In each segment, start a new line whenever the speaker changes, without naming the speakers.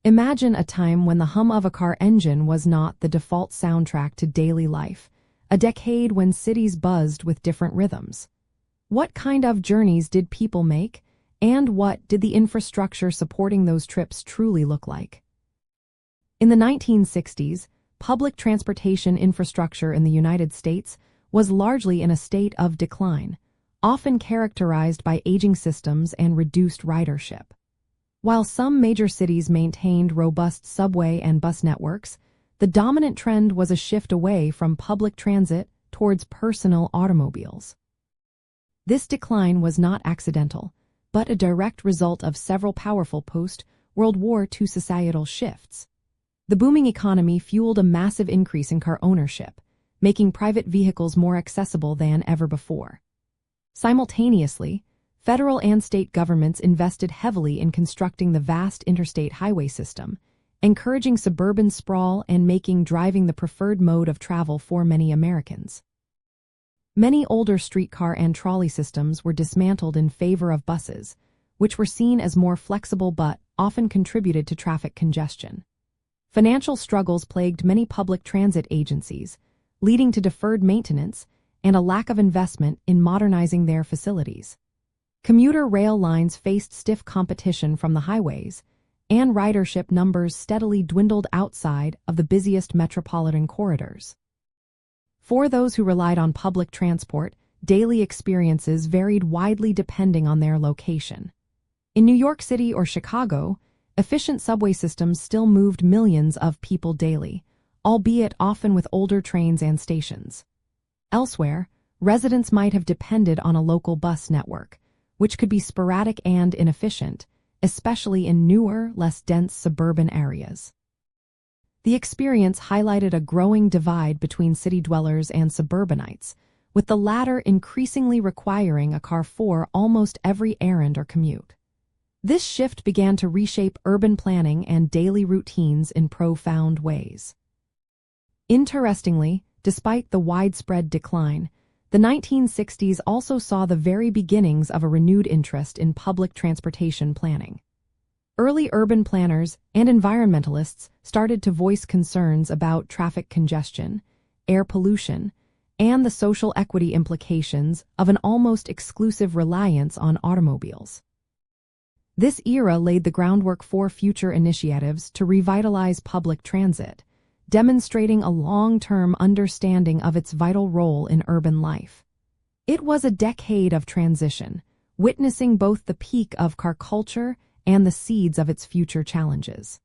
Imagine a time when the hum of a car engine was not the default soundtrack to daily life, a decade when cities buzzed with different rhythms. What kind of journeys did people make, and what did the infrastructure supporting those trips truly look like? In the 1960s, public transportation infrastructure in the United States was largely in a state of decline, often characterized by aging systems and reduced ridership. While some major cities maintained robust subway and bus networks, the dominant trend was a shift away from public transit towards personal automobiles. This decline was not accidental, but a direct result of several powerful post-World War II societal shifts. The booming economy fueled a massive increase in car ownership, making private vehicles more accessible than ever before. Simultaneously, federal and state governments invested heavily in constructing the vast interstate highway system, encouraging suburban sprawl and making driving the preferred mode of travel for many Americans. Many older streetcar and trolley systems were dismantled in favor of buses, which were seen as more flexible but often contributed to traffic congestion. Financial struggles plagued many public transit agencies, leading to deferred maintenance and a lack of investment in modernizing their facilities. Commuter rail lines faced stiff competition from the highways, and ridership numbers steadily dwindled outside of the busiest metropolitan corridors. For those who relied on public transport, daily experiences varied widely depending on their location. In New York City or Chicago, efficient subway systems still moved millions of people daily, albeit often with older trains and stations. Elsewhere, residents might have depended on a local bus network, which could be sporadic and inefficient, especially in newer, less dense suburban areas. The experience highlighted a growing divide between city dwellers and suburbanites, with the latter increasingly requiring a car for almost every errand or commute. This shift began to reshape urban planning and daily routines in profound ways. Interestingly, despite the widespread decline, the 1960s also saw the very beginnings of a renewed interest in public transportation planning. Early urban planners and environmentalists started to voice concerns about traffic congestion, air pollution, and the social equity implications of an almost exclusive reliance on automobiles. This era laid the groundwork for future initiatives to revitalize public transit, demonstrating a long-term understanding of its vital role in urban life. It was a decade of transition, witnessing both the peak of car culture and the seeds of its future challenges.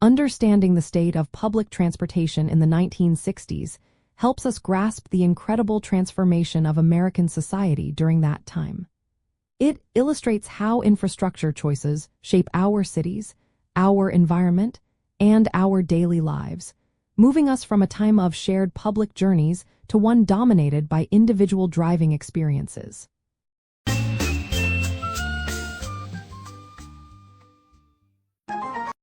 Understanding the state of public transportation in the 1960s helps us grasp the incredible transformation of American society during that time. It illustrates how infrastructure choices shape our cities, our environment, and our daily lives, moving us from a time of shared public journeys to one dominated by individual driving experiences.